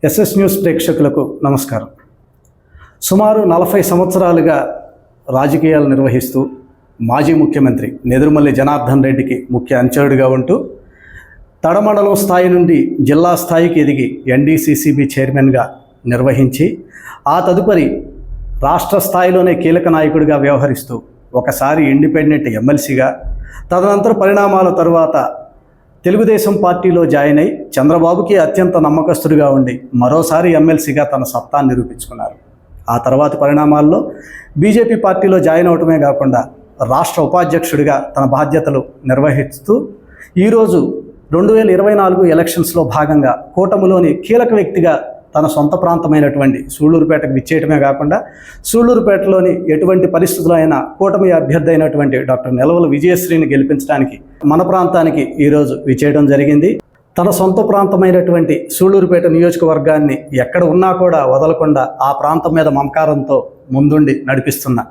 SS news ప్రేక్షకులకు నమస్కారం. సుమారు 40 సంవత్సరాలుగా రాజకీయాలు నిర్వహిస్తూ మాజీ ముఖ్యమంత్రి నెదురుమల్లి జనార్దన్ రెడ్డికి ముఖ్య అంచెలుడిగా ఉంటూ తడమండలం స్థాయి నుండి జిల్లా స్థాయికి ఎదిగి ఎన్డీసీసీబీ చైర్మన్గా నిర్వహించి ఆ తదుపరి రాష్ట్ర స్థాయిలోనే కీలక నాయకుడిగా వ్యవహరిస్తూ ఒకసారి ఇండిపెండెంట్ ఎమ్మెల్సీగా, తదనంతర పరిణామాల తరువాత తెలుగుదేశం పార్టీలో జాయిన్ అయి చంద్రబాబుకి అత్యంత నమ్మకస్తుడిగా ఉండి మరోసారి ఎమ్మెల్సీగా తన సత్తాన్ని నిరూపించుకున్నారు. ఆ తర్వాతి పరిణామాల్లో బీజేపీ పార్టీలో జాయిన్ అవటమే కాకుండా రాష్ట్ర ఉపాధ్యక్షుడిగా తన బాధ్యతలు నిర్వహిస్తూ ఈరోజు 2024 ఎలక్షన్స్లో భాగంగా కూటమిలోని కీలక వ్యక్తిగా తన సొంత ప్రాంతమైనటువంటి సూళ్లూరుపేటకు విచ్చేయటమే కాకుండా సూళ్లూరుపేటలోని ఎటువంటి పరిస్థితుల్లో అయినా కూటమి అభ్యర్థి అయినటువంటి డాక్టర్ నిలవల విజయశ్రీని గెలిపించడానికి మన ప్రాంతానికి ఈరోజు విచ్చేయడం జరిగింది. తన సొంత ప్రాంతమైనటువంటి సూళ్లూరుపేట నియోజకవర్గాన్ని ఎక్కడ ఉన్నా కూడా వదలకుండా ఆ ప్రాంతం మీద మమకారంతో ముందుండి నడిపిస్తున్న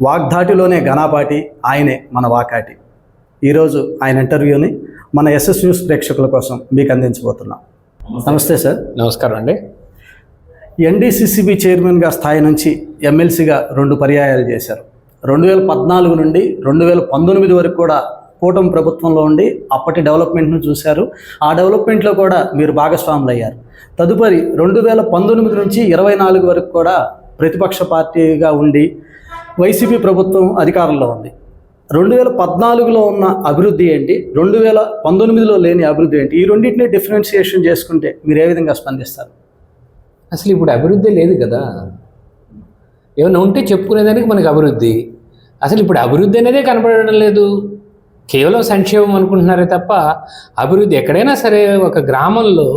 వాగ్ధాటిలోనే ఘనాపాటి ఆయనే మన వాకాటి. ఈరోజు ఆయన ఇంటర్వ్యూని మన ఎస్ఎస్ న్యూస్ ప్రేక్షకుల కోసం మీకు అందించబోతున్నాం. నమస్తే సార్. నమస్కారం అండి. ఎన్డీసీసీబీ చైర్మన్గా స్థాయి నుంచి ఎమ్మెల్సీగా 2 పర్యాయాలు చేశారు. 2014 నుండి 2019 వరకు కూడా కూటమి ప్రభుత్వంలో ఉండి అప్పటి డెవలప్మెంట్ను చూశారు. ఆ డెవలప్మెంట్లో కూడా మీరు భాగస్వాములు అయ్యారు. తదుపరి 2019 నుంచి 24 వరకు కూడా ప్రతిపక్ష పార్టీగా ఉండి వైసీపీ ప్రభుత్వం అధికారంలో ఉంది. 2014లో ఉన్న అభివృద్ధి ఏంటి, 2019లో లేని అభివృద్ధి ఏంటి, ఈ రెండింటినీ డిఫరెన్షియేషన్ చేసుకుంటే మీరు ఏ విధంగా స్పందిస్తారు? అసలు ఇప్పుడు అభివృద్ధి లేదు కదా. ఏమైనా ఉంటే చెప్పుకునేదానికి మనకు అభివృద్ధి. అసలు ఇప్పుడు అభివృద్ధి అనేదే కనపడడం లేదు. కేవలం సంక్షేమం అనుకుంటున్నారే తప్ప అభివృద్ధి ఎక్కడైనా సరే ఒక గ్రామంలో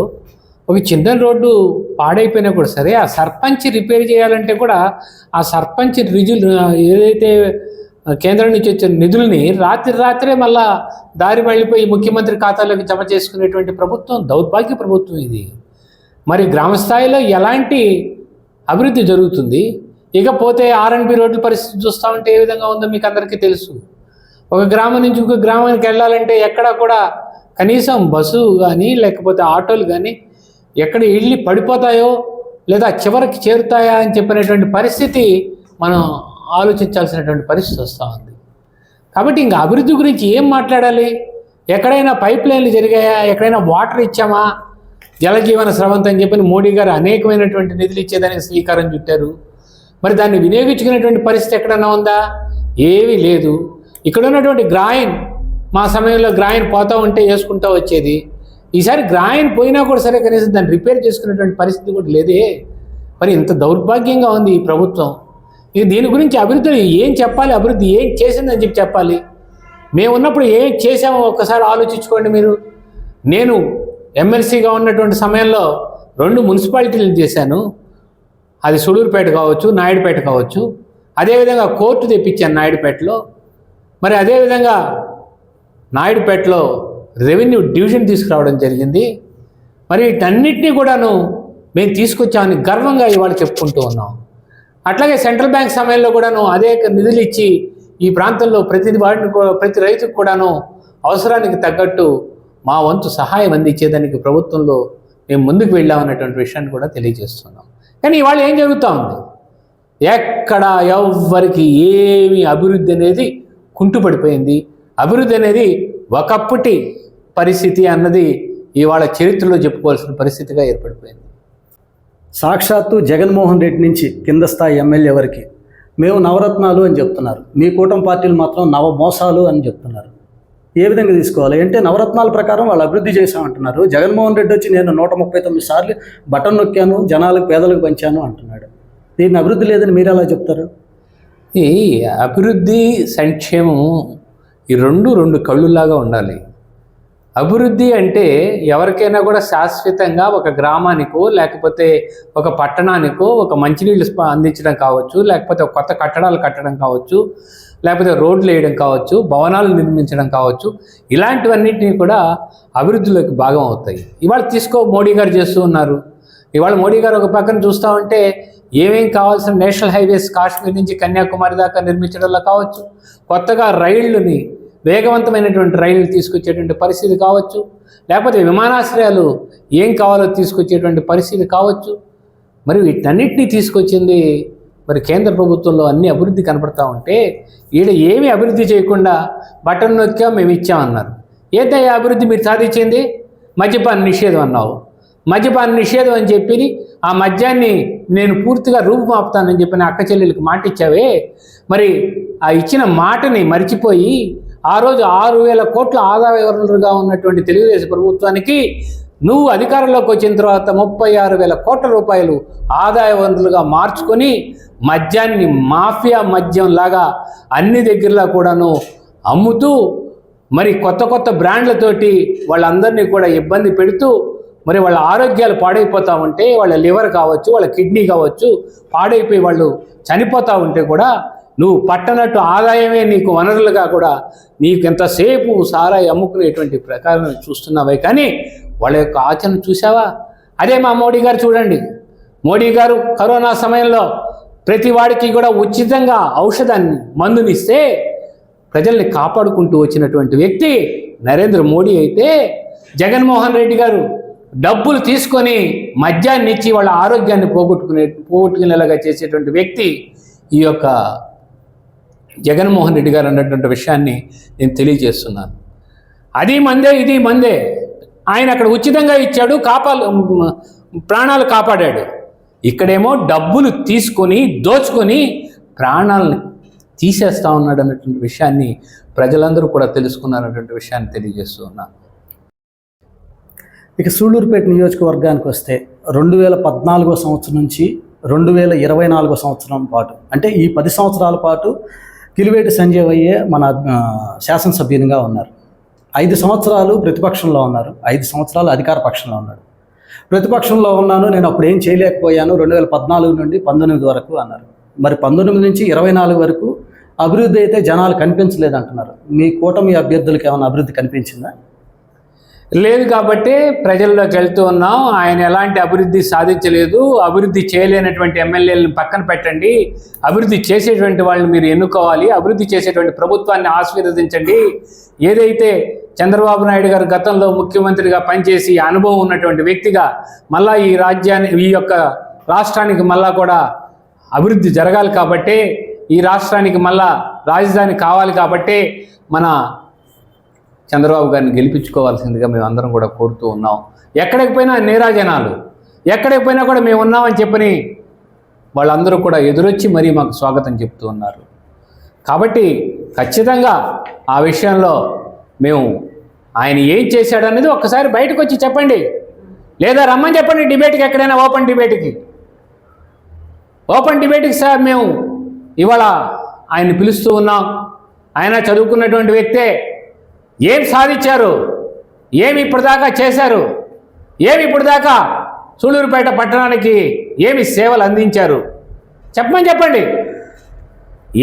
ఒక చిన్న రోడ్డు పాడైపోయినా కూడా సరే ఆ సర్పంచ్ రిపేర్ చేయాలంటే కూడా ఆ సర్పంచ్ ఏదైతే కేంద్రం నుంచి వచ్చే నిధుల్ని రాత్రే మళ్ళా దారి మళ్ళీపోయి ముఖ్యమంత్రి ఖాతాలోకి జమ చేసుకునేటువంటి ప్రభుత్వం దౌర్భాగ్య ప్రభుత్వం ఇది. మరి గ్రామ స్థాయిలో ఎలాంటి అభివృద్ధి జరుగుతుంది? ఇకపోతే ఆర్ఎండ్బి రోడ్ల పరిస్థితి చూస్తూ ఉంటే ఏ విధంగా ఉందో మీకు అందరికీ తెలుసు. ఒక గ్రామం నుంచి ఇంకొక గ్రామానికి వెళ్ళాలంటే ఎక్కడ కూడా కనీసం బస్సు కానీ లేకపోతే ఆటోలు కానీ ఎక్కడ వెళ్ళి పడిపోతాయో లేదా చివరికి చేరుతాయా అని చెప్పినటువంటి పరిస్థితి మనం ఆలోచించాల్సినటువంటి పరిస్థితి వస్తూ ఉంది. కాబట్టి ఇంకా అభివృద్ధి గురించి ఏం మాట్లాడాలి? ఎక్కడైనా పైప్ లైన్లు జరిగాయా? ఎక్కడైనా వాటర్ ఇచ్చామా? జలజీవన స్రవంతి అని చెప్పి మోడీ గారు అనేకమైనటువంటి నిధులు ఇచ్చేదానికి శ్రీకారం చుట్టారు. మరి దాన్ని వినియోగించుకునేటువంటి పరిస్థితి ఎక్కడన్నా ఉందా? ఏమీ లేదు. ఇక్కడ ఉన్నటువంటి గ్రాయిన్ మా సమయంలో గ్రాయిన్ పోతూ ఉంటే వేసుకుంటూ వచ్చేది. ఈసారి గ్రాయిన్ పోయినా కూడా సరే కనీసం దాన్ని రిపేర్ చేసుకునేటువంటి పరిస్థితి కూడా లేదే. మరి ఇంత దౌర్భాగ్యంగా ఉంది ఈ ప్రభుత్వం. ఇక దీని గురించి అభివృద్ధి ఏం చెప్పాలి, అభివృద్ధి ఏం చేసిందని చెప్పాలి. మేము ఉన్నప్పుడు ఏం చేసామో ఒక్కసారి ఆలోచించుకోండి మీరు. నేను ఎమ్మెల్సీగా ఉన్నటువంటి సమయంలో 2 మున్సిపాలిటీలు చేశాను. అది సూళ్లూరుపేట కావచ్చు, నాయుడుపేట కావచ్చు. అదేవిధంగా కోర్టు తెప్పించాను నాయుడుపేటలో. మరి అదేవిధంగా నాయుడుపేటలో రెవెన్యూ డివిజన్ తీసుకురావడం జరిగింది. మరి వీటన్నిటినీ కూడాను మేము తీసుకొచ్చామని గర్వంగా ఇవాళ చెప్పుకుంటూ ఉన్నాం. అట్లాగే సెంట్రల్ బ్యాంక్ సమయంలో కూడాను అదే నిధులు ఇచ్చి ఈ ప్రాంతంలో ప్రతి రైతుకు కూడాను అవసరానికి తగ్గట్టు మా వంతు సహాయం అందించేదానికి ప్రభుత్వంలో మేము ముందుకు వెళ్ళామన్నటువంటి విషయాన్ని కూడా తెలియజేస్తున్నాం. కానీ ఇవాళ ఏం జరుగుతూ ఉంది? ఎక్కడ ఎవ్వరికి ఏమి అభివృద్ధి అనేది కుంటుపడిపోయింది. అభివృద్ధి అనేది ఒకప్పటి పరిస్థితి అన్నది ఇవాళ చరిత్రలో చెప్పుకోవాల్సిన పరిస్థితిగా ఏర్పడిపోయింది. సాక్షాత్తు జగన్మోహన్ రెడ్డి నుంచి కింద స్థాయి ఎమ్మెల్యే వరకు మేము నవరత్నాలు అని చెప్తున్నారు, మీ కూటమి పార్టీలు మాత్రం నవమోసాలు అని చెప్తున్నారు. ఏ విధంగా తీసుకోవాలి? అంటే నవరత్నాల ప్రకారం వాళ్ళు అభివృద్ధి చేశామంటున్నారు. జగన్మోహన్ రెడ్డి వచ్చి నేను 139 సార్లు బటన్ నొక్కాను, జనాలకు పేదలకు పంచాను అంటున్నాడు. దీన్ని అభివృద్ధి లేదని మీరు ఎలా చెప్తారు? ఈ అభివృద్ధి సంక్షేమం ఈ రెండు కళ్ళులాగా ఉండాలి. అభివృద్ధి అంటే ఎవరికైనా కూడా శాశ్వతంగా ఒక గ్రామానికో లేకపోతే ఒక పట్టణానికో ఒక మంచినీళ్ళు అందించడం కావచ్చు, లేకపోతే ఒక కొత్త కట్టడాలు కట్టడం కావచ్చు, లేకపోతే రోడ్లు వేయడం కావచ్చు, భవనాలు నిర్మించడం కావచ్చు, ఇలాంటివన్నింటినీ కూడా అభివృద్ధిలోకి భాగం అవుతాయి. ఇవాళ మోడీ గారు చేస్తూ ఉన్నారు. ఇవాళ మోడీ గారు ఒక పక్కన చూస్తూ ఉంటే ఏమేం కావాల్సిన నేషనల్ హైవేస్ కాశ్మీర్ నుంచి కన్యాకుమారి దాకా నిర్మించడంలో కావచ్చు, కొత్తగా రైళ్ళని వేగవంతమైనటువంటి రైళ్లు తీసుకొచ్చేటువంటి పరిస్థితి కావచ్చు, లేకపోతే విమానాశ్రయాలు ఏం కావాలో తీసుకొచ్చేటువంటి పరిస్థితి కావచ్చు. మరి వీటన్నిటినీ తీసుకొచ్చింది మరి కేంద్ర ప్రభుత్వంలో అన్ని అభివృద్ధి కనపడతా ఉంటే ఈడ ఏమీ అభివృద్ధి చేయకుండా బటన్ నొక్కా మేము ఇచ్చామన్నారు. ఏదయ్యా అభివృద్ధి మీరు సాధించింది? మద్యపాన నిషేధం అన్నావు. మద్యపాన నిషేధం అని చెప్పి ఆ మద్యాన్ని నేను పూర్తిగా రూపుమాపుతానని చెప్పిన అక్క చెల్లెలకి మాట ఇచ్చావే, మరి ఆ ఇచ్చిన మాటని మరిచిపోయి ఆ రోజు 6,000 కోట్ల ఆదాయ వనరులుగా ఉన్నటువంటి తెలుగుదేశం ప్రభుత్వానికి నువ్వు అధికారంలోకి వచ్చిన తర్వాత 36,000 కోట్ల రూపాయలు ఆదాయ వనరులుగా మార్చుకొని మద్యాన్ని మాఫియా మద్యం లాగా అన్ని దగ్గరలో కూడాను అమ్ముతూ మరి కొత్త కొత్త బ్రాండ్లతోటి వాళ్ళందరినీ కూడా ఇబ్బంది పెడుతూ మరి వాళ్ళ ఆరోగ్యాలు పాడైపోతూ ఉంటే, వాళ్ళ లివర్ కావచ్చు, వాళ్ళ కిడ్నీ కావచ్చు పాడైపోయి వాళ్ళు చనిపోతూ ఉంటే కూడా నువ్వు పట్టనట్టు ఆదాయమే నీకు వనరులుగా కూడా నీకు ఎంతసేపు సారాయి అమ్ముకునేటువంటి ప్రకారం చూస్తున్నావే, కానీ వాళ్ళ యొక్క ఆచరణ చూసావా? అదే మా మోడీ గారు చూడండి. మోడీ గారు కరోనా సమయంలో ప్రతి వాడికి కూడా ఉచితంగా ఔషధాన్ని మందునిస్తే ప్రజల్ని కాపాడుకుంటూ వచ్చినటువంటి వ్యక్తి నరేంద్ర మోడీ అయితే, జగన్మోహన్ రెడ్డి గారు డబ్బులు తీసుకొని మద్యాన్ని ఇచ్చి వాళ్ళ ఆరోగ్యాన్ని పోగొట్టుకునేలాగా చేసేటువంటి వ్యక్తి ఈ యొక్క జగన్మోహన్ రెడ్డి గారు అన్నటువంటి విషయాన్ని నేను తెలియజేస్తున్నాను. అది మందే ఇది మందే. ఆయన అక్కడ ఉచితంగా ఇచ్చాడు, ప్రాణాలు కాపాడాడు. ఇక్కడేమో డబ్బులు తీసుకొని దోచుకొని ప్రాణాలను తీసేస్తా ఉన్నాడు అన్నటువంటి విషయాన్ని ప్రజలందరూ కూడా తెలుసుకున్నారన్నటువంటి విషయాన్ని తెలియజేస్తూ ఉన్నాను. ఇక సూళ్ళూరుపేట నియోజకవర్గానికి వస్తే 2014 సంవత్సరం నుంచి 2024 సంవత్సరం పాటు, అంటే ఈ 10 సంవత్సరాల పాటు కిలివేటి సంజీవయ్యే మన శాసనసభ్యునిగా ఉన్నారు. 5 సంవత్సరాలు ప్రతిపక్షంలో ఉన్నారు, 5 సంవత్సరాలు అధికార పక్షంలో ఉన్నారు. ప్రతిపక్షంలో ఉన్నాను, నేను అప్పుడు ఏం చేయలేకపోయాను 2014 నుండి 19 వరకు అన్నారు. మరి 19 నుంచి 24 వరకు అభివృద్ధి అయితే జనాలు కనిపించలేదంటున్నారు. మీ కూటమి అభ్యర్థులకు ఏమైనా అభివృద్ధి కనిపించిందా? లేదు కాబట్టి ప్రజల్లోకి వెళ్తూ ఉన్నాం. ఆయన ఎలాంటి అభివృద్ధి సాధించలేదు. అభివృద్ధి చేయలేనటువంటి ఎమ్మెల్యేలను పక్కన పెట్టండి, అభివృద్ధి చేసేటువంటి వాళ్ళని మీరు ఎన్నుకోవాలి, అభివృద్ధి చేసేటువంటి ప్రభుత్వాన్ని ఆశీర్వదించండి. ఏదైతే చంద్రబాబు నాయుడు గారు గతంలో ముఖ్యమంత్రిగా పనిచేసి అనుభవం ఉన్నటువంటి వ్యక్తిగా మళ్ళా ఈ యొక్క రాష్ట్రానికి మళ్ళా కూడా అభివృద్ధి జరగాలి కాబట్టి, ఈ రాష్ట్రానికి మళ్ళా రాజధాని కావాలి కాబట్టి మన చంద్రబాబు గారిని గెలిపించుకోవాల్సిందిగా మేము అందరం కూడా కోరుతూ ఉన్నాం. ఎక్కడికి పోయినా నీరాజనాలు, ఎక్కడికి పోయినా కూడా మేము ఉన్నామని చెప్పని వాళ్ళందరూ కూడా ఎదురొచ్చి మరీ మాకు స్వాగతం చెప్తూ ఉన్నారు. కాబట్టి ఖచ్చితంగా ఆ విషయంలో మేము ఆయన ఏం చేశాడనేది ఒక్కసారి బయటకు వచ్చి చెప్పండి, లేదా రమ్మని చెప్పండి డిబేట్కి, ఎక్కడైనా ఓపెన్ డిబేట్కి సార్ మేము ఇవాళ ఆయన్ని పిలుస్తూ ఉన్నాం. ఆయన చదువుకున్నటువంటి వ్యక్తే. ఏం సాధించారు, ఏమి ఇప్పటిదాకా చేశారు, ఏమి ఇప్పటిదాకా సూళ్ళూరుపేట పట్టణానికి ఏమి సేవలు అందించారు చెప్పండి.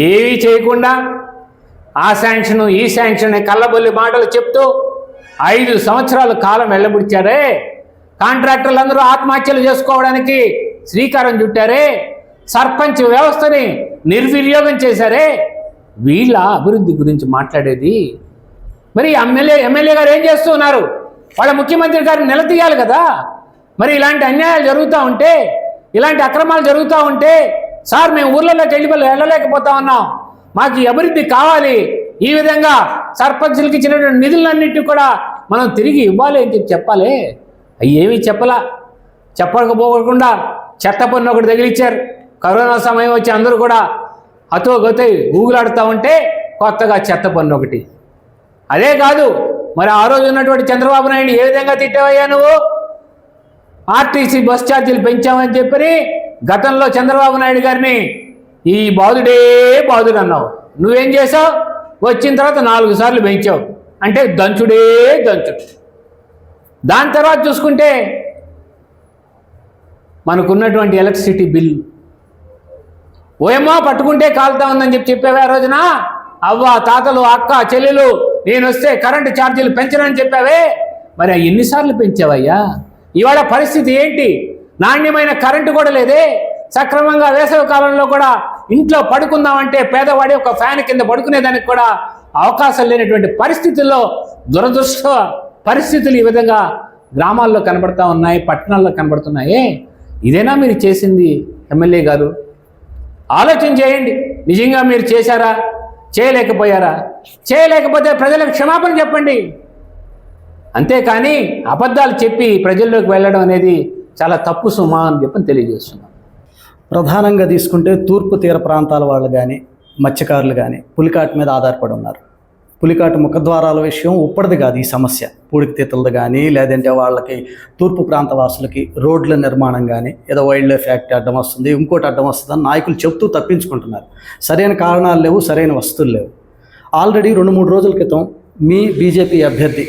ఏమీ చేయకుండా ఆ శాంక్షన్ ఈ శాంక్షన్ కళ్ళబొల్లి మాటలు చెప్తూ 5 సంవత్సరాల కాలం వెళ్ళబుడిచారే. కాంట్రాక్టర్లు అందరూ ఆత్మహత్యలు చేసుకోవడానికి శ్రీకారం చుట్టారే. సర్పంచ్ వ్యవస్థని నిర్వినియోగం చేశారే. వీళ్ళ అభివృద్ధి గురించి మాట్లాడేది. మరి ఎమ్మెల్యే గారు ఏం చేస్తూ ఉన్నారు? వాళ్ళ ముఖ్యమంత్రి గారిని నిలదీయాలి కదా. మరి ఇలాంటి అన్యాయాలు జరుగుతూ ఉంటే, ఇలాంటి అక్రమాలు జరుగుతూ ఉంటే, సార్ మేము ఊర్లలోకి వెళ్ళలేకపోతా ఉన్నాం, మాకు ఈ అభివృద్ధి కావాలి, ఈ విధంగా సర్పంచులకి ఇచ్చినటువంటి నిధులన్నింటినీ కూడా మనం తిరిగి ఇవ్వాలి అని చెప్పాలి. అవి ఏమీ చెప్పకపోకుండా చెత్త పన్ను ఒకటి తగిలిచ్చారు. కరోనా సమయం వచ్చి అందరూ కూడా అతోగతై ఊగులాడుతూ ఉంటే కొత్తగా చెత్త పన్ను ఒకటి. అదే కాదు, మరి ఆ రోజు ఉన్నటువంటి చంద్రబాబు నాయుడు ఏ విధంగా తిట్టావయ్యా నువ్వు? ఆర్టీసీ బస్ ఛార్జీలు పెంచామని చెప్పి గతంలో చంద్రబాబు నాయుడు గారిని ఈ బాధుడు అన్నావు. నువ్వేం చేసావు? వచ్చిన తర్వాత 4 సార్లు పెంచావు. అంటే దంచుడు. దాని తర్వాత చూసుకుంటే మనకున్నటువంటి ఎలక్ట్రిసిటీ బిల్ ఓయమ్మా పట్టుకుంటే కాలుతా ఉందని చెప్పావే ఆ రోజున. అవ్వ తాతలు అక్క చెల్లెలు నేను వస్తే కరెంటు ఛార్జీలు పెంచనని చెప్పావే. మరి ఎన్నిసార్లు పెంచావయ్యా? ఇవాళ పరిస్థితి ఏంటి? నాణ్యమైన కరెంటు కూడా లేదే. సక్రమంగా వేసవి కాలంలో కూడా ఇంట్లో పడుకుందామంటే పేదవాడి ఒక ఫ్యాన్ కింద పడుకునేదానికి కూడా అవకాశం లేనటువంటి పరిస్థితుల్లో దురదృష్ట పరిస్థితులు ఈ విధంగా గ్రామాల్లో కనబడతా ఉన్నాయి, పట్టణాల్లో కనబడుతున్నాయే. ఇదేనా మీరు చేసింది ఎమ్మెల్యే గారు? ఆలోచన చేయండి. నిజంగా మీరు చేశారా? చేయలేకపోయారా? చేయలేకపోతే ప్రజలకు క్షమాపణ చెప్పండి. అంతేకాని అబద్ధాలు చెప్పి ప్రజల్లోకి వెళ్ళడం అనేది చాలా తప్పు సుమా అని చెప్పని తెలియజేస్తున్నాం. ప్రధానంగా తీసుకుంటే తూర్పు తీర ప్రాంతాల వాళ్ళు కానీ మత్స్యకారులు కానీ పులికాటు మీద ఆధారపడి ఉన్నారు. పులికాటు ముఖద్వారాల విషయం ఉప్పటిది కాదు ఈ సమస్య. పూడికి తీతలది కానీ లేదంటే వాళ్ళకి తూర్పు ప్రాంత వాసులకి రోడ్ల నిర్మాణం కానీ ఏదో వైల్డ్ లైఫ్ యాక్ట్ అడ్డం వస్తుంది, ఇంకోటి అడ్డం వస్తుందని నాయకులు చెప్తూ తప్పించుకుంటున్నారు. సరైన కారణాలు లేవు, సరైన వస్తువులు లేవు. ఆల్రెడీ 2-3 రోజుల క్రితం మీ బీజేపీ అభ్యర్థి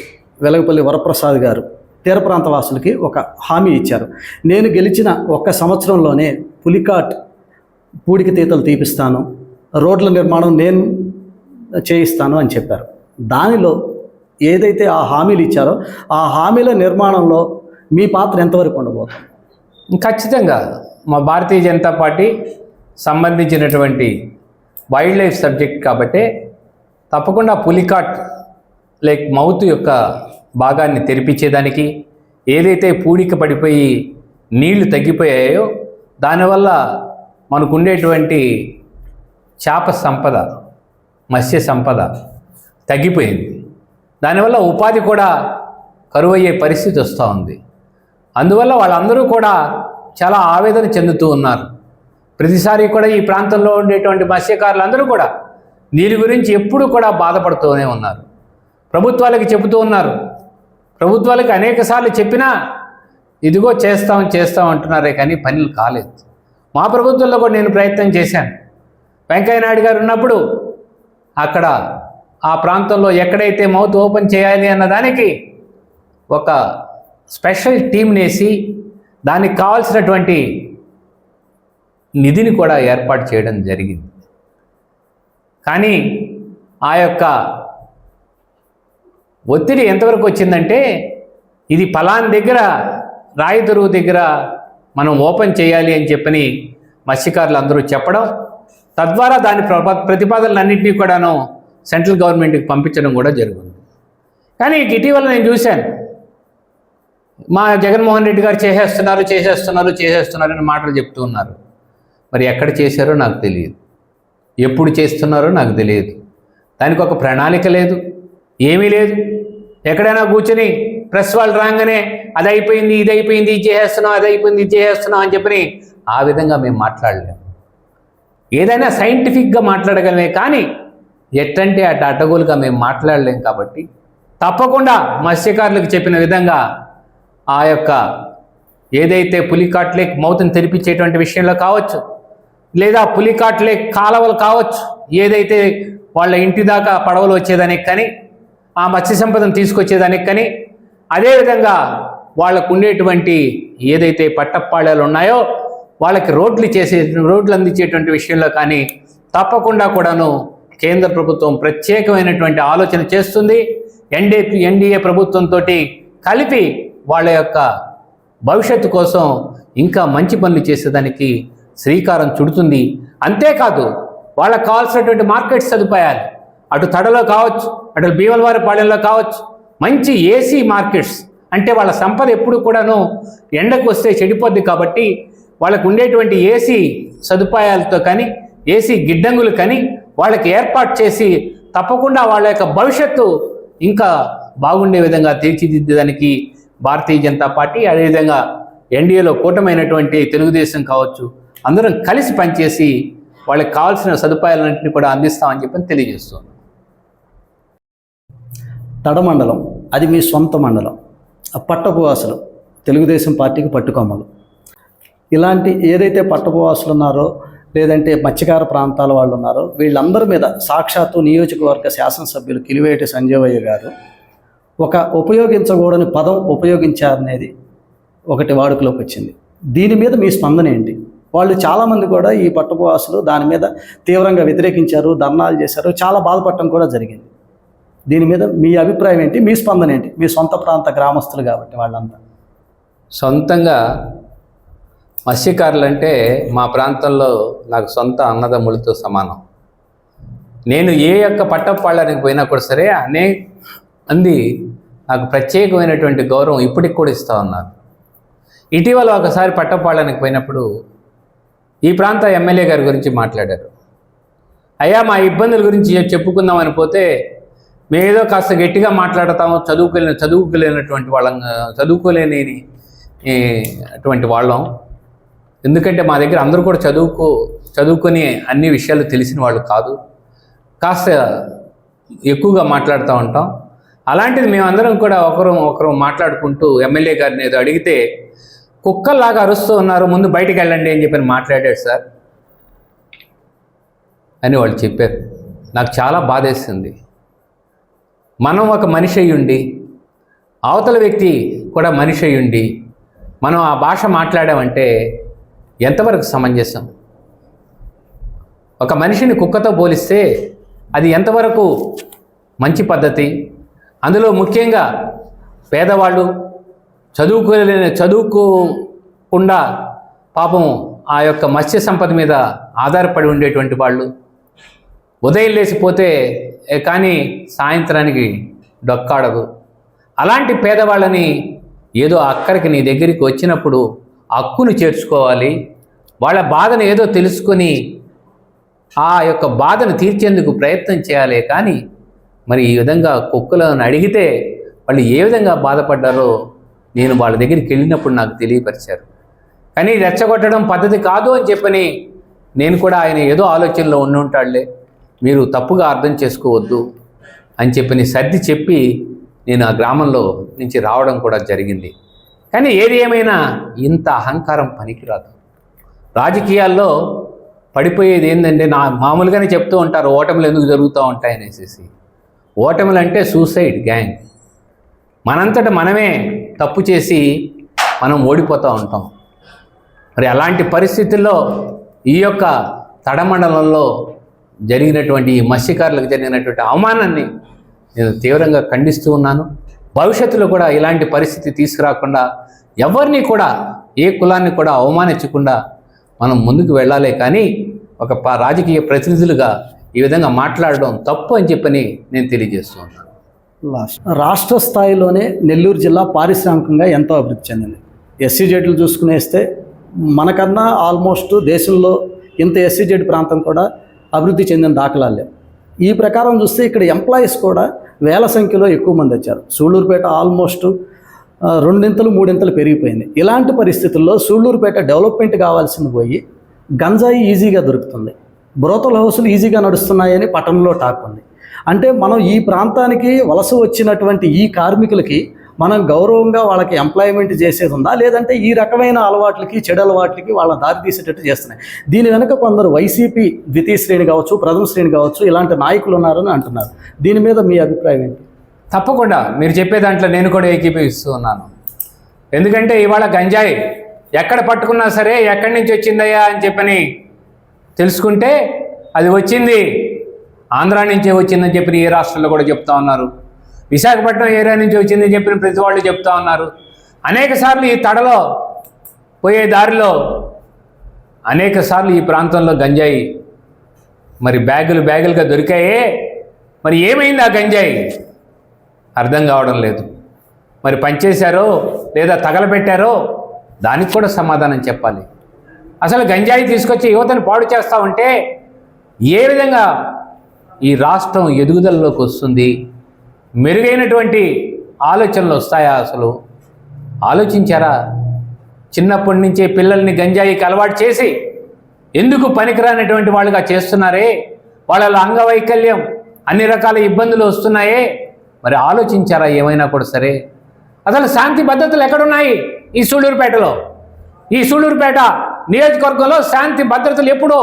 వెలగపల్లి వరప్రసాద్ గారు తీర ప్రాంత వాసులకి ఒక హామీ ఇచ్చారు. నేను గెలిచిన 1 సంవత్సరంలోనే పులికాట్ పూడికి తీతలు తీపిస్తాను, రోడ్ల నిర్మాణం నేను చేయిస్తాను అని చెప్పారు. దానిలో ఏదైతే ఆ హామీలు ఇచ్చారో ఆ హామీల నిర్మాణంలో మీ పాత్ర ఎంతవరకు ఉండబోతుంది? ఖచ్చితంగా మా భారతీయ జనతా పార్టీ సంబంధించినటువంటి వైల్డ్ లైఫ్ సబ్జెక్ట్ కాబట్టి తప్పకుండా పులికాట్ లేక్ మౌత్ యొక్క భాగాన్ని తెరిపించేదానికి, ఏదైతే పూడిక పడిపోయి నీళ్లు తగ్గిపోయాయో దానివల్ల మనకు ఉండేటువంటి చేప సంపద, మత్స్య సంపద తగ్గిపోయింది. దానివల్ల ఉపాధి కూడా కరువయ్యే పరిస్థితి వస్తూ ఉంది. అందువల్ల వాళ్ళందరూ కూడా చాలా ఆవేదన చెందుతూ ఉన్నారు. ప్రతిసారి కూడా ఈ ప్రాంతంలో ఉండేటువంటి మత్స్యకారులందరూ కూడా దీని గురించి ఎప్పుడూ కూడా బాధపడుతూనే ఉన్నారు. ప్రభుత్వాలకి చెబుతూ ఉన్నారు. ప్రభుత్వాలకి అనేకసార్లు చెప్పినా ఇదిగో చేస్తాం అంటున్నారే కానీ పనులు కాలేదు. మా ప్రభుత్వంలో కూడా నేను ప్రయత్నం చేశాను. వెంకయ్య నాయుడు గారు ఉన్నప్పుడు అక్కడ ఆ ప్రాంతంలో ఎక్కడైతే మౌత్ ఓపెన్ చేయాలి అన్నదానికి ఒక స్పెషల్ టీంనేసి దానికి కావాల్సినటువంటి నిధిని కూడా ఏర్పాటు చేయడం జరిగింది. కానీ ఆ యొక్క ఒత్తిడి ఎంతవరకు వచ్చిందంటే ఇది ఫలాన్ దగ్గర రాయిదరువు దగ్గర మనం ఓపెన్ చేయాలి అని చెప్పని మత్స్యకారులు అందరూ చెప్పడం, తద్వారా దాని ప్రతిపాదనలన్నింటినీ కూడాను సెంట్రల్ గవర్నమెంట్కి పంపించడం కూడా జరిగింది. కానీ ఇటీవల నేను చూశాను, మా జగన్మోహన్ రెడ్డి గారు చేసేస్తున్నారు అని మాటలు చెప్తూ ఉన్నారు. మరి ఎక్కడ చేశారో నాకు తెలియదు, ఎప్పుడు చేస్తున్నారో నాకు తెలియదు. దానికి ఒక ప్రణాళిక లేదు, ఏమీ లేదు. ఎక్కడైనా కూర్చొని ప్రెస్ వాళ్ళు రాగానే అది అయిపోయింది, ఇది అయిపోయింది, ఇది చేసేస్తున్నాం, అది అయిపోయింది, ఇది చేసేస్తున్నాం అని చెప్పని ఆ విధంగా మేము మాట్లాడలేము. ఏదైనా సైంటిఫిక్గా మాట్లాడగలమే కానీ ఎట్టంటే అడ్డగోలుగా మేము మాట్లాడలేం. కాబట్టి తప్పకుండా మత్స్యకారులకు చెప్పిన విధంగా ఆ యొక్క ఏదైతే పులికాట్ లేక్ మౌత్ని తెరిపించేటువంటి విషయంలో కావచ్చు, లేదా పులికాట్ లేక్ కాలవలు కావచ్చు, ఏదైతే వాళ్ళ ఇంటి దాకా పడవలు వచ్చేదానికి కానీ ఆ మత్స్య సంపదను తీసుకొచ్చేదానికి కానీ, అదేవిధంగా వాళ్ళకు ఉండేటువంటి ఏదైతే పట్టపాళాలు ఉన్నాయో వాళ్ళకి రోడ్లు అందించేటువంటి విషయంలో కానీ తప్పకుండా కూడాను కేంద్ర ప్రభుత్వం ప్రత్యేకమైనటువంటి ఆలోచన చేస్తుంది. ఎన్డీఏ ప్రభుత్వంతో కలిపి వాళ్ళ యొక్క భవిష్యత్తు కోసం ఇంకా మంచి పనులు చేసేదానికి శ్రీకారం చుడుతుంది. అంతేకాదు వాళ్ళకు కావాల్సినటువంటి మార్కెట్ సదుపాయాలు అటు తడలో కావచ్చు, అటు భీమలవారిపాళెంలో కావచ్చు, మంచి ఏసీ మార్కెట్స్, అంటే వాళ్ళ సంపద ఎప్పుడు కూడాను ఎండకు వస్తే చెడిపోద్ది కాబట్టి వాళ్ళకు ఉండేటువంటి ఏసీ సదుపాయాలతో కానీ ఏసీ గిడ్డంగులు కానీ వాళ్ళకి ఏర్పాటు చేసి తప్పకుండా వాళ్ళ యొక్క భవిష్యత్తు ఇంకా బాగుండే విధంగా తీర్చిదిద్దేదానికి భారతీయ జనతా పార్టీ, అదేవిధంగా ఎన్డీఏలో కూటమైనటువంటి తెలుగుదేశం కావచ్చు, అందరం కలిసి పనిచేసి వాళ్ళకి కావాల్సిన సదుపాయాలన్నింటినీ కూడా అందిస్తామని చెప్పని తెలియజేస్తున్నాం. తడమండలం అది మీ సొంత మండలం, పట్టపువాసులు తెలుగుదేశం పార్టీకి పట్టుకొమ్మలు. ఇలాంటి ఏదైతే పట్టపువాసులు ఉన్నారో లేదంటే మత్స్యకార ప్రాంతాల వాళ్ళు ఉన్నారో వీళ్ళందరి మీద సాక్షాత్తు నియోజకవర్గ శాసనసభ్యులు కిలివేటి సంజీవయ్య గారు ఒక ఉపయోగించకూడని పదం ఉపయోగించారనేది ఒకటి వాడుకలోకి వచ్చింది. దీని మీద మీ స్పందన ఏంటి? వాళ్ళు చాలామంది కూడా ఈ పట్టపువాసులు దాని మీద తీవ్రంగా వ్యతిరేకించారు, ధర్నాలు చేశారు, చాలా బాధపడటం కూడా జరిగింది. దీని మీద మీ అభిప్రాయం ఏంటి? మీ స్పందన ఏంటి? మీ సొంత ప్రాంత గ్రామస్తులు కాబట్టి వాళ్ళంతా. సొంతంగా మత్స్యకారులు అంటే మా ప్రాంతంలో నాకు సొంత అన్నదమ్ములతో సమానం. నేను ఏ యొక్క పట్టపాళ్ళనికి పోయినా కూడా సరే మంది నాకు ప్రత్యేకమైనటువంటి గౌరవం ఇప్పటికి కూడా ఇస్తూ ఉన్నారు. ఇటీవల ఒకసారి పట్టపాళ్ళనికి పోయినప్పుడు ఈ ప్రాంత ఎమ్మెల్యే గారి గురించి మాట్లాడారు. అయ్యా, మా ఇబ్బందుల గురించి చెప్పుకుందామని పోతే మేమేదో కాస్త గట్టిగా మాట్లాడతాము, చదువుకోలేని అటువంటి వాళ్ళం. ఎందుకంటే మా దగ్గర అందరూ కూడా చదువుకొని అన్ని విషయాలు తెలిసిన వాళ్ళు కాదు, కాస్త ఎక్కువగా మాట్లాడుతూ ఉంటాం. అలాంటిది మేమందరం కూడా ఒకరు మాట్లాడుకుంటూ ఎమ్మెల్యే గారిని ఏదో అడిగితే కుక్కల్లాగా అరుస్తూ ఉన్నారు, ముందు బయటికి వెళ్ళండి అని చెప్పి మాట్లాడాడు సార్ అని వాళ్ళు చెప్పారు. నాకు చాలా బాధేస్తుంది. మనం ఒక మనిషి అయ్యుండి, అవతల వ్యక్తి కూడా మనిషి అయ్యుండి మనం ఆ భాష మాట్లాడామంటే ఎంతవరకు సమంజసం? ఒక మనిషిని కుక్కతో పోలిస్తే అది ఎంతవరకు మంచి పద్ధతి? అందులో ముఖ్యంగా పేదవాళ్ళు, చదువుకోకుండా పాపం ఆ యొక్క మత్స్య సంపద మీద ఆధారపడి ఉండేటువంటి వాళ్ళు, ఉదయం లేచిపోతే కానీ సాయంత్రానికి డొక్కాడదు. అలాంటి పేదవాళ్ళని ఏదో అక్కడికి నీ దగ్గరికి వచ్చినప్పుడు హక్కును చేర్చుకోవాలి, వాళ్ళ బాధను ఏదో తెలుసుకొని ఆ యొక్క బాధను తీర్చేందుకు ప్రయత్నం చేయాలి. కానీ మరి ఈ విధంగా కుక్కలను అడిగితే వాళ్ళు ఏ విధంగా బాధపడ్డారో నేను వాళ్ళ దగ్గరికి వెళ్ళినప్పుడు నాకు తెలియపరిచారు. కానీ రెచ్చగొట్టడం పద్ధతి కాదు అని చెప్పని నేను కూడా ఆయన ఏదో ఆలోచనలో ఉంటాడులే, మీరు తప్పుగా అర్థం చేసుకోవద్దు అని చెప్పని సర్ది చెప్పి నేను ఆ గ్రామంలో నుంచి రావడం కూడా జరిగింది. కానీ ఏది ఏమైనా ఇంత అహంకారం పనికిరాదు. రాజకీయాల్లో పడిపోయేది ఏంటంటే మామూలుగానే చెప్తూ ఉంటారు, ఓటములు ఎందుకు జరుగుతూ ఉంటాయనేసి. ఓటములు అంటే సూసైడ్ గ్యాంగ్. మనంతట మనమే తప్పు చేసి మనం ఓడిపోతూ ఉంటాం. మరి అలాంటి పరిస్థితుల్లో ఈ యొక్క తడమండలంలో జరిగినటువంటి ఈ మత్స్యకారులకు జరిగినటువంటి అవమానాన్ని నేను తీవ్రంగా ఖండిస్తూ ఉన్నాను. భవిష్యత్తులో కూడా ఇలాంటి పరిస్థితి తీసుకురాకుండా, ఎవరిని కూడా ఏ కులాన్ని కూడా అవమానించకుండా మనం ముందుకు వెళ్ళాలి. కానీ ఒక రాజకీయ ప్రతినిధులుగా ఈ విధంగా మాట్లాడడం తప్పు అని చెప్పని నేను తెలియజేస్తూ ఉన్నాను. రాష్ట్ర స్థాయిలోనే నెల్లూరు జిల్లా పారిశ్రామికంగా ఎంతో అభివృద్ధి చెందింది. ఎస్సీజెడ్లు చూసుకునేస్తే మనకన్నా ఆల్మోస్ట్ దేశంలో ఇంత ఎస్సీజెడ్ ప్రాంతం కూడా అభివృద్ధి చెందిన దాఖలాలు లేవు. ఈ ప్రకారం చూస్తే ఇక్కడ ఎంప్లాయీస్ కూడా వేల సంఖ్యలో ఎక్కువ మంది వచ్చారు. సూళ్ళూరుపేట ఆల్మోస్ట్ 2-3 పెరిగిపోయింది. ఇలాంటి పరిస్థితుల్లో సూళ్ళూరుపేట డెవలప్మెంట్ కావాల్సింది పోయి గంజాయి ఈజీగా దొరుకుతుంది, బ్రోతల్ హౌసులు ఈజీగా నడుస్తున్నాయని పట్టణంలో టాక్ ఉంది. అంటే మనం ఈ ప్రాంతానికి వలస వచ్చినటువంటి ఈ కార్మికులకి మనం గౌరవంగా వాళ్ళకి ఎంప్లాయ్మెంట్ చేసేది ఉందా, లేదంటే ఈ రకమైన అలవాట్లకి, చెడు అలవాట్లకి వాళ్ళని దారి తీసేటట్టు చేస్తున్నాయి? దీని వెనక కొందరు వైసీపీ ద్వితీయ శ్రేణి కావచ్చు, ప్రథమ శ్రేణి కావచ్చు, ఇలాంటి నాయకులు ఉన్నారని అంటున్నారు. దీని మీద మీ అభిప్రాయం ఏంటి? తప్పకుండా మీరు చెప్పే దాంట్లో నేను కూడా ఏకీభవిస్తూ ఉన్నాను. ఎందుకంటే ఇవాళ గంజాయి ఎక్కడ పట్టుకున్నా సరే ఎక్కడి నుంచి వచ్చిందయ్యా అని చెప్పని తెలుసుకుంటే అది వచ్చింది ఆంధ్ర నుంచే వచ్చిందని చెప్పి ఏ రాష్ట్రంలో కూడా చెప్తా ఉన్నారు. విశాఖపట్నం ఏరియా నుంచి వచ్చిందని చెప్పిన ప్రతి వాళ్ళు చెప్తా ఉన్నారు. అనేక సార్లు ఈ తడలో పోయే దారిలో అనేక సార్లు ఈ ప్రాంతంలో గంజాయి మరి బ్యాగులుగా దొరికాయే. మరి ఏమైంది ఆ గంజాయి అర్థం కావడం లేదు. మరి పనిచేశారో లేదా తగలబెట్టారో దానికి కూడా సమాధానం చెప్పాలి. అసలు గంజాయి తీసుకొచ్చి యువతను పాడు చేస్తూ ఉంటే ఏ విధంగా ఈ రాష్ట్రం ఎదుగుదలలోకి వస్తుంది? మెరుగైనటువంటి ఆలోచనలు వస్తాయా? అసలు ఆలోచించారా? చిన్నప్పటి నుంచే పిల్లల్ని గంజాయికి అలవాటు చేసి ఎందుకు పనికిరానటువంటి వాళ్ళుగా చేస్తున్నారే? వాళ్ళ అంగవైకల్యం, అన్ని రకాల ఇబ్బందులు వస్తున్నాయే. మరి ఆలోచించారా ఏమైనా కూడా సరే? అసలు శాంతి భద్రతలు ఎక్కడున్నాయి ఈ సూళ్ళూరుపేటలో? ఈ సూళ్ళూరుపేట నియోజకవర్గంలో శాంతి భద్రతలు ఎప్పుడో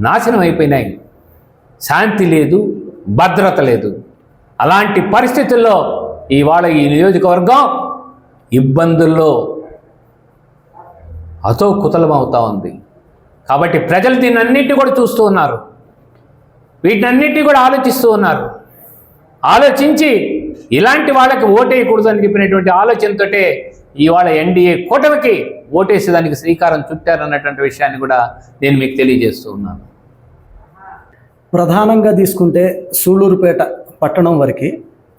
నాశనం అయిపోయినాయి. శాంతి లేదు, భద్రత లేదు. అలాంటి పరిస్థితుల్లో ఇవాళ ఈ నియోజకవర్గం ఇబ్బందుల్లో అతోకుతలమవుతూ ఉంది. కాబట్టి ప్రజలు దీన్నన్నింటినీ కూడా చూస్తూ ఉన్నారు, వీటన్నిటినీ కూడా ఆలోచిస్తూ ఉన్నారు. ఆలోచించి ఇలాంటి వాళ్ళకి ఓటేయకూడదు అని చెప్పినటువంటి ఆలోచనతోటే ఇవాళ ఎన్డీఏ కూటమికి ఓటేసేదానికి శ్రీకారం చుట్టారన్నటువంటి విషయాన్ని కూడా నేను మీకు తెలియజేస్తూ ఉన్నాను. ప్రధానంగా తీసుకుంటే సూళ్ళూరుపేట పట్టణం వరకు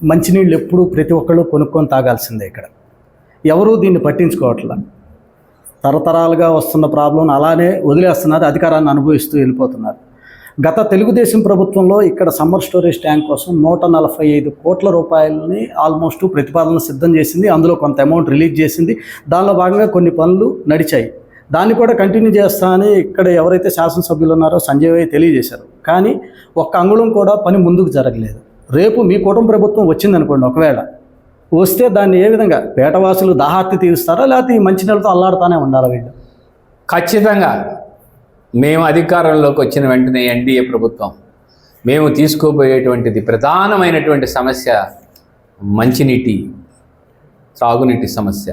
మంచినీళ్ళు ఎప్పుడూ ప్రతి ఒక్కళ్ళు కొనుక్కొని తాగాల్సిందే. ఇక్కడ ఎవరూ దీన్ని పట్టించుకోవట్లా. తరతరాలుగా వస్తున్న ప్రాబ్లం అలానే వదిలేస్తున్నారు, అధికారాన్ని అనుభవిస్తూ వెళ్ళిపోతున్నారు. గత తెలుగుదేశం ప్రభుత్వంలో ఇక్కడ సమ్మర్ స్టోరేజ్ ట్యాంక్ కోసం 145 కోట్ల రూపాయలని ఆల్మోస్ట్ ప్రతిపాదన సిద్ధం చేసింది. అందులో కొంత అమౌంట్ రిలీజ్ చేసింది. దానిలో భాగంగా కొన్ని పనులు నడిచాయి. దాన్ని కూడా కంటిన్యూ చేస్తా అని ఇక్కడ ఎవరైతే శాసనసభ్యులు ఉన్నారో సంజయ్ తెలియజేశారు. కానీ ఒక్క అంగుళం కూడా పని ముందుకు జరగలేదు. రేపు మీ కుటుంబ ప్రభుత్వం వచ్చిందనుకోండి, ఒకవేళ వస్తే దాన్ని ఏ విధంగా పేటవాసులు దాహార్తి తీరుస్తారా, లేకపోతే ఈ మంచినీళ్ళతో అల్లాడుతూనే ఉండాలి వీళ్ళు? ఖచ్చితంగా మేము అధికారంలోకి వచ్చిన వెంటనే ఎన్డీఏ ప్రభుత్వం మేము తీసుకోబోయేటువంటిది ప్రధానమైనటువంటి సమస్య మంచినీటి త్రాగునీటి సమస్య,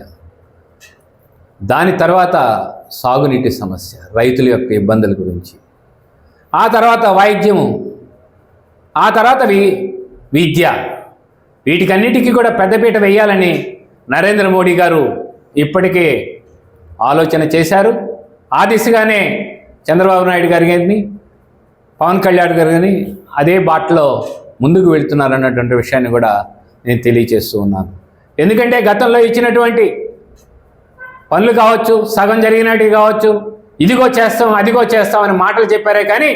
దాని తర్వాత సాగునీటి సమస్య, రైతుల యొక్క ఇబ్బందుల గురించి, ఆ తర్వాత వైద్యము, ఆ తర్వాత విద్య, వీటికన్నిటికీ కూడా పెద్దపీట వేయాలని నరేంద్ర మోడీ గారు ఇప్పటికే ఆలోచన చేశారు. ఆ దిశగానే చంద్రబాబు నాయుడు గారు కానీ పవన్ కళ్యాణ్ గారు కానీ అదే బాటలో ముందుకు వెళ్తున్నారన్నటువంటి విషయాన్ని కూడా నేను తెలియజేస్తూ ఉన్నాను. ఎందుకంటే గతంలో ఇచ్చినటువంటి పనులు కావచ్చు, సగం జరిగినట్టు కావచ్చు, ఇదిగో చేస్తాం అదిగో చేస్తాం అని మాటలు చెప్పారే కానీ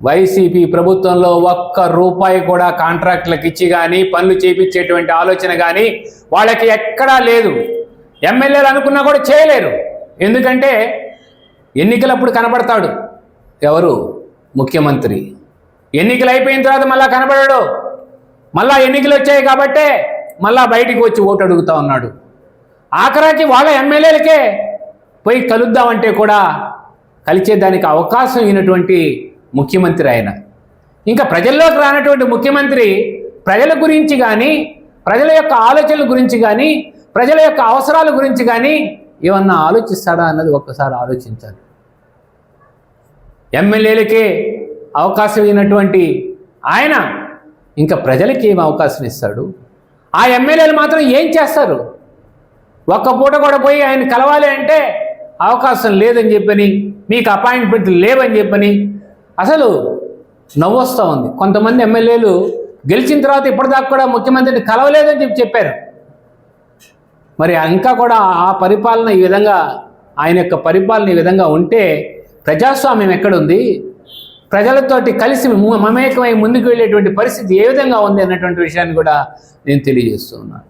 వైసీపీ ప్రభుత్వంలో ఒక్క రూపాయి కూడా కాంట్రాక్టులకు ఇచ్చి కానీ పనులు చేయించేటువంటి ఆలోచన కానీ వాళ్ళకి ఎక్కడా లేదు. ఎమ్మెల్యేలు అనుకున్నా కూడా చేయలేరు. ఎందుకంటే ఎన్నికలప్పుడు కనబడతాడు ఎవరు? ముఖ్యమంత్రి. ఎన్నికలు అయిపోయిన తర్వాత మళ్ళా కనబడాడు. మళ్ళా ఎన్నికలు వచ్చాయి కాబట్టే మళ్ళా బయటికి వచ్చి ఓటు అడుగుతా ఉన్నాడు. ఆఖరాకి వాళ్ళ ఎమ్మెల్యేలకే పోయి కలుద్దామంటే కూడా కలిసేదానికి అవకాశం అయినటువంటి ముఖ్యమంత్రి ఆయన. ఇంకా ప్రజల్లోకి రానటువంటి ముఖ్యమంత్రి ప్రజల గురించి కానీ, ప్రజల యొక్క ఆలోచనల గురించి కానీ, ప్రజల యొక్క అవసరాల గురించి కానీ ఏమన్నా ఆలోచిస్తాడా అన్నది ఒక్కసారి ఆలోచించాలి. ఎమ్మెల్యేలకే అవకాశం అయినటువంటి ఆయన ఇంకా ప్రజలకి ఏం అవకాశం ఇస్తాడు? ఆ ఎమ్మెల్యేలు మాత్రం ఏం చేస్తారు? ఒక్క పూట కూడా పోయి ఆయన కలవాలి అంటే అవకాశం లేదని చెప్పని, మీకు అపాయింట్మెంట్ లేవని చెప్పని అసలు నవ్వొస్తూ ఉంది. కొంతమంది ఎమ్మెల్యేలు గెలిచిన తర్వాత ఇప్పటిదాకా కూడా ముఖ్యమంత్రిని కలవలేదని చెప్పారు. మరి ఇంకా కూడా ఆ పరిపాలన ఈ విధంగా, ఆయన యొక్క పరిపాలన ఈ విధంగా ఉంటే ప్రజాస్వామ్యం ఎక్కడుంది? ప్రజలతోటి కలిసి మమేకమై ముందుకు వెళ్ళేటువంటి పరిస్థితి ఏ విధంగా ఉంది అన్నటువంటి విషయాన్ని కూడా నేను తెలియజేస్తూ ఉన్నాను.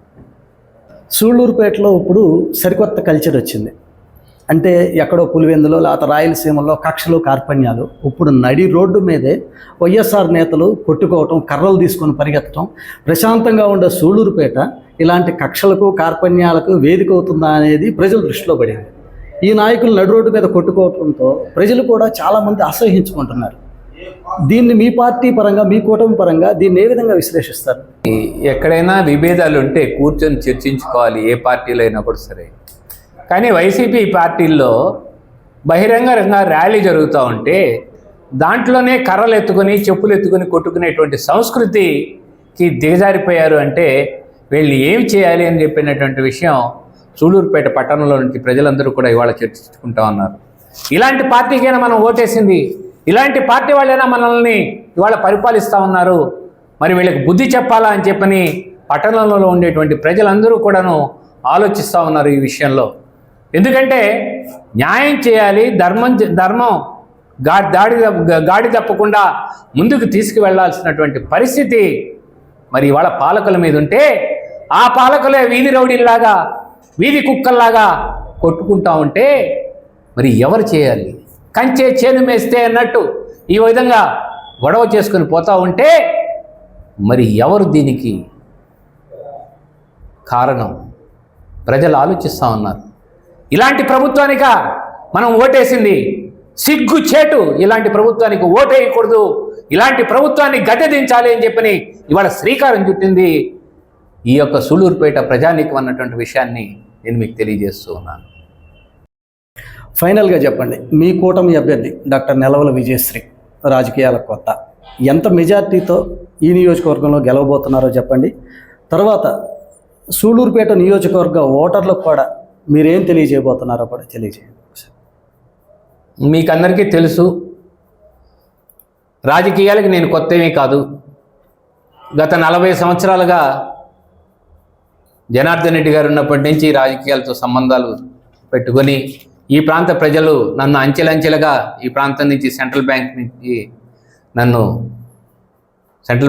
సూళ్ళూరుపేటలో ఇప్పుడు సరికొత్త కల్చర్ వచ్చింది. అంటే ఎక్కడో పులివెందులో లేకపోతే రాయలసీమలో కక్షలు కార్పణ్యాలు, ఇప్పుడు నడి రోడ్డు మీదే వైఎస్ఆర్ నేతలు కొట్టుకోవటం, కర్రలు తీసుకొని పరిగెత్తడం. ప్రశాంతంగా ఉండే సూళ్ళూరుపేట ఇలాంటి కక్షలకు కార్పణ్యాలకు వేదిక అవుతుందా అనేది ప్రజల దృష్టిలో పడింది. ఈ నాయకులు నడి రోడ్డు మీద కొట్టుకోవడంతో ప్రజలు కూడా చాలామంది అసహ్యించుకుంటున్నారు. దీన్ని మీ పార్టీ పరంగా, మీ కూటమి పరంగా దీన్ని ఏ విధంగా విశ్లేషిస్తారు? ఎక్కడైనా విభేదాలు ఉంటే కూర్చొని చర్చించుకోవాలి, ఏ పార్టీలో అయినా కూడా సరే. కానీ వైసీపీ పార్టీల్లో బహిరంగంగా ర్యాలీ జరుగుతూ ఉంటే దాంట్లోనే కర్రలు ఎత్తుకొని, చెప్పులు ఎత్తుకొని కొట్టుకునేటువంటి సంస్కృతికి దిగజారిపోయారు. అంటే వీళ్ళు ఏం చేయాలి అని చెప్పినటువంటి విషయం సూళ్ళూరుపేట పట్టణంలో నుంచి ప్రజలందరూ కూడా ఇవాళ చర్చించుకుంటా ఉన్నారు. ఇలాంటి పార్టీకైనా మనం ఓటేసింది, ఇలాంటి పార్టీ వాళ్ళైనా మనల్ని ఇవాళ పరిపాలిస్తూ ఉన్నారు, మరి వీళ్ళకి బుద్ధి చెప్పాలా అని చెప్పని పట్టణంలో ఉండేటువంటి ప్రజలందరూ కూడాను ఆలోచిస్తూ ఉన్నారు ఈ విషయంలో. ఎందుకంటే న్యాయం చేయాలి, ధర్మం గాడి తప్పకుండా ముందుకు తీసుకువెళ్లాల్సినటువంటి పరిస్థితి మరి ఇవాళ పాలకుల మీద ఉంటే, ఆ పాలకులే వీధి రౌడీల్లాగా, వీధి కుక్కల్లాగా కొట్టుకుంటా ఉంటే మరి ఎవరు చేయాలి? కంచే చేను మేస్తే అన్నట్టు ఈ విధంగా గొడవ చేసుకుని పోతూ ఉంటే మరి ఎవరు దీనికి కారణం? ప్రజలు ఆలోచిస్తూ ఉన్నారు. ఇలాంటి ప్రభుత్వానిక మనం ఓటేసింది? సిగ్గు చేటు, ఇలాంటి ప్రభుత్వానికి ఓటేయకూడదు, ఇలాంటి ప్రభుత్వాన్ని గద్దెదించాలి అని చెప్పని ఇవాళ శ్రీకారం చుట్టింది ఈ యొక్క సూళ్ళూరుపేట ప్రజానీకం అన్నటువంటి విషయాన్ని నేను మీకు తెలియజేస్తూ ఉన్నాను. ఫైనల్గా చెప్పండి, మీ కూటమి అభ్యర్థి డాక్టర్ నెలవల విజయశ్రీ రాజకీయాల కొత్త ఎంత మెజార్టీతో ఈ నియోజకవర్గంలో గెలవబోతున్నారో చెప్పండి. తర్వాత సూళ్ళూరుపేట నియోజకవర్గ ఓటర్లకు కూడా మీరేం తెలియజేయబోతున్నారో కూడా తెలియజేయండి. మీకందరికీ తెలుసు, రాజకీయాలకి నేను కొత్తమీ కాదు. గత 40 సంవత్సరాలుగా జనార్దన్ రెడ్డి గారు ఉన్నప్పటి నుంచి రాజకీయాలతో సంబంధాలు పెట్టుకొని ఈ ప్రాంత ప్రజలు నన్ను అంచెలంచెలుగా ఈ ప్రాంతం నుంచి సెంట్రల్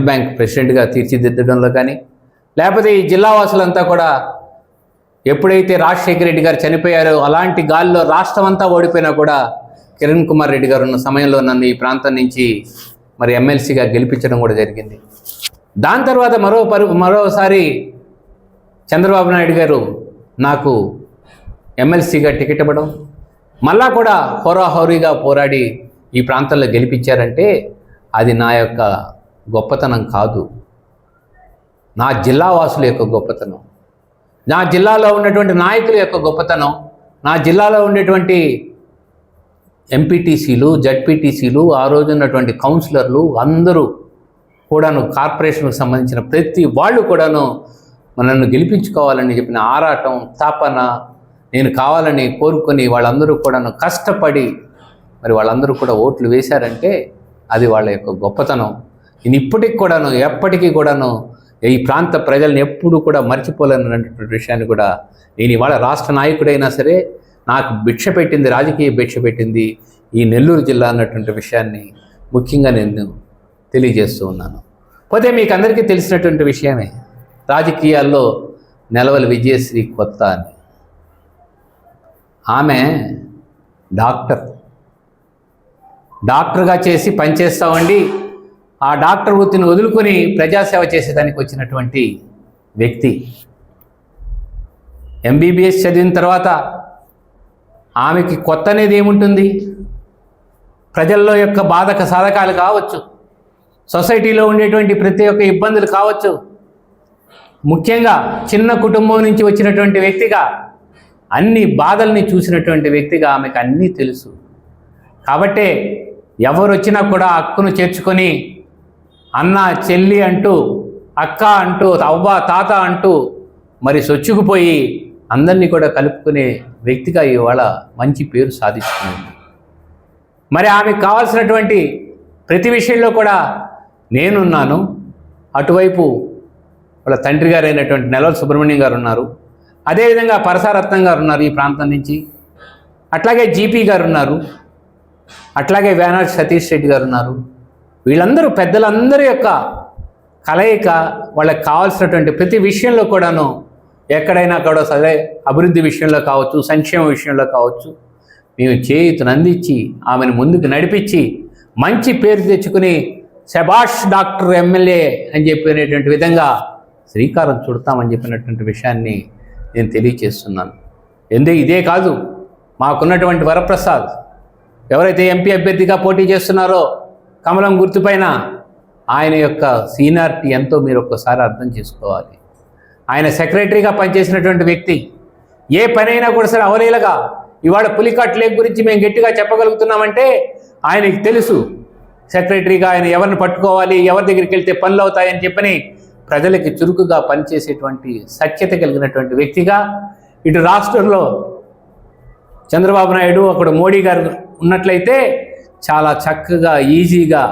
బ్యాంక్ ప్రెసిడెంట్గా తీర్చిదిద్దడంలో కానీ, లేకపోతే ఈ జిల్లా వాసులంతా కూడా ఎప్పుడైతే రాజశేఖర రెడ్డి గారు చనిపోయారో అలాంటి గాలిలో రాష్ట్రం అంతా ఓడిపోయినా కూడా కిరణ్ కుమార్ రెడ్డి గారు ఉన్న సమయంలో నన్ను ఈ ప్రాంతం నుంచి మరి ఎమ్మెల్సీగా గెలిపించడం కూడా జరిగింది. దాని తర్వాత మరోసారి చంద్రబాబు నాయుడు గారు నాకు ఎమ్మెల్సీగా టికెట్ ఇవ్వడం, మళ్ళా కూడా హోరాహోరీగా పోరాడి ఈ ప్రాంతంలో గెలిపించారంటే అది నా యొక్క గొప్పతనం కాదు, నా జిల్లా వాసుల యొక్క గొప్పతనం, నా జిల్లాలో ఉన్నటువంటి నాయకుల యొక్క గొప్పతనం, నా జిల్లాలో ఉండేటువంటి ఎంపీటీసీలు, జడ్పీటీసీలు, ఆ రోజు ఉన్నటువంటి కౌన్సిలర్లు అందరూ కూడాను, కార్పొరేషన్కు సంబంధించిన ప్రతి వాళ్ళు కూడాను నన్ను గెలిపించుకోవాలని చెప్పిన ఆరాటం, తాపన, నేను కావాలని కోరుకొని వాళ్ళందరూ కూడాను కష్టపడి మరి వాళ్ళందరూ కూడా ఓట్లు వేశారంటే అది వాళ్ళ యొక్క గొప్పతనం. నేను ఇప్పటికి కూడాను, ఎప్పటికీ కూడాను ఈ ప్రాంత ప్రజల్ని ఎప్పుడూ కూడా మర్చిపోలేనటువంటి విషయాన్ని కూడా నేను ఇవాళ రాష్ట్ర నాయకుడైనా సరే నాకు రాజకీయ భిక్ష పెట్టింది ఈ నెల్లూరు జిల్లా అన్నటువంటి విషయాన్ని ముఖ్యంగా నేను తెలియజేస్తూ ఉన్నాను. పోతే మీకు అందరికీ తెలిసినటువంటి విషయమే, రాజకీయాల్లో నెలవల విజయశ్రీ కొత్త అని. ఆమె డాక్టర్గా చేసి పనిచేస్తామండి, ఆ డాక్టర్ వృత్తిని వదులుకొని ప్రజాసేవ చేసేదానికి వచ్చినటువంటి వ్యక్తి. ఎంబీబీఎస్ చదివిన తర్వాత ఆమెకి కొత్త అనేది ఏముంటుంది? ప్రజల్లో యొక్క బాధక సాధకాలు కావచ్చు, సొసైటీలో ఉండేటువంటి ప్రతి ఒక్క ఇబ్బందులు కావచ్చు, ముఖ్యంగా చిన్న కుటుంబం నుంచి వచ్చినటువంటి వ్యక్తిగా అన్ని బాధల్ని చూసినటువంటి వ్యక్తిగా ఆమెకు అన్నీ తెలుసు. కాబట్టే ఎవరు వచ్చినా కూడా అక్కను చేర్చుకొని అన్న, చెల్లి అంటూ, అక్క అంటూ, అవ్వ, తాత అంటూ మరి సొచ్చుకుపోయి అందరినీ కూడా కలుపుకునే వ్యక్తిగా ఇవాళ మంచి పేరు సాధిస్తుంది. మరి ఆమెకు కావాల్సినటువంటి ప్రతి విషయంలో కూడా నేనున్నాను. అటువైపు వాళ్ళ తండ్రి గారు అయినటువంటి నెలవల సుబ్రహ్మణ్యం గారు ఉన్నారు, అదేవిధంగా పరసారత్నం గారు ఉన్నారు ఈ ప్రాంతం నుంచి, అట్లాగే జీపీ గారు ఉన్నారు, అట్లాగే వేనాటి సతీష్ రెడ్డి గారు ఉన్నారు. వీళ్ళందరూ పెద్దలందరి యొక్క కలయిక వాళ్ళకి కావాల్సినటువంటి ప్రతి విషయంలో కూడాను ఎక్కడైనా కూడా సరే అభివృద్ధి విషయంలో కావచ్చు, సంక్షేమ విషయంలో కావచ్చు, మేము చేయుతను అందించి ఆమెను ముందుకు నడిపించి మంచి పేరు తెచ్చుకుని శభాష్ డాక్టర్ ఎమ్మెల్యే అని చెప్పినటువంటి విధంగా శ్రీకారం చుడతామని చెప్పినటువంటి విషయాన్ని నేను తెలియచేస్తున్నాను. ఇదే కాదు, మాకున్నటువంటి వరప్రసాద్ ఎవరైతే ఎంపీ అభ్యర్థిగా పోటీ చేస్తున్నారో కమలం గుర్తుపైన, ఆయన యొక్క సీనియారిటీ ఎంతో మీరు ఒక్కసారి అర్థం చేసుకోవాలి. ఆయన సెక్రటరీగా పనిచేసినటువంటి వ్యక్తి. ఏ పనైనా కూడా సరే అవలీలగా ఇవాళ పులికాట్ లేక్ గురించి మేము గట్టిగా చెప్పగలుగుతున్నామంటే ఆయనకి తెలుసు. సెక్రటరీగా ఆయన ఎవరిని పట్టుకోవాలి, ఎవరి దగ్గరికి వెళ్తే పనులు అవుతాయని చెప్పని ప్రజలకి చురుకుగా పనిచేసేటువంటి సఖ్యత కలిగినటువంటి వ్యక్తిగా ఇటు రాష్ట్రంలో చంద్రబాబు నాయుడు, అక్కడ మోడీ గారు ఉన్నట్లయితే చాలా చక్కగా ఈజీగా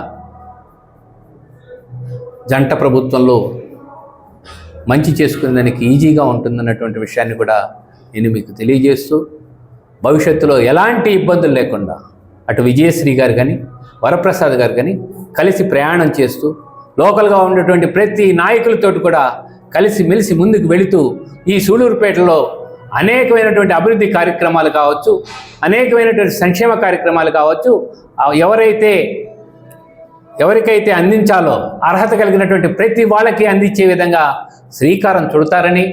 జంట ప్రభుత్వంలో మంచి చేసుకునేదానికి ఈజీగా ఉంటుందన్నటువంటి విషయాన్ని కూడా నేను మీకు తెలియజేస్తూ, భవిష్యత్తులో ఎలాంటి ఇబ్బందులు లేకుండా అటు విజయశ్రీ గారు కానీ వరప్రసాద్ గారు కానీ కలిసి ప్రయాణం చేస్తూ లోకల్గా ఉన్నటువంటి ప్రతి నాయకులతో కూడా కలిసి మెలిసి ముందుకు వెళుతూ ఈ సూళూరుపేటలో అనేకమైనటువంటి అభివృద్ధి కార్యక్రమాలు కావచ్చు, అనేకమైనటువంటి సంక్షేమ కార్యక్రమాలు కావచ్చు, ఎవరికైతే అందించాలో అర్హత కలిగినటువంటి ప్రతి వాళ్ళకి అందించే విధంగా శ్రీకారం చుడతారని,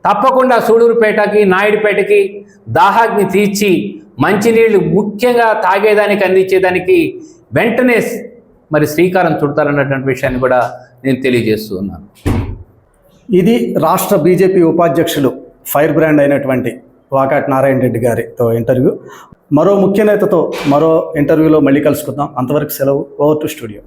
తప్పకుండా సూళూరుపేటకి, నాయుడుపేటకి దాహాగ్ని తీర్చి మంచినీళ్ళు ముఖ్యంగా తాగేదానికి అందించేదానికి వెంటనే మరి శ్రీకారం చుడతారన్నటువంటి విషయాన్ని కూడా నేను తెలియజేస్తూ ఉన్నాను. ఇది రాష్ట్ర బీజేపీ ఉపాధ్యక్షులు, ఫైర్ బ్రాండ్ అయినటువంటి వాకాటి నారాయణ రెడ్డి గారితో ఇంటర్వ్యూ. మరో ముఖ్య నేతతో మరో ఇంటర్వ్యూలో మళ్ళీ కలుసుకుందాం. అంతవరకు సెలవు. Over to studio.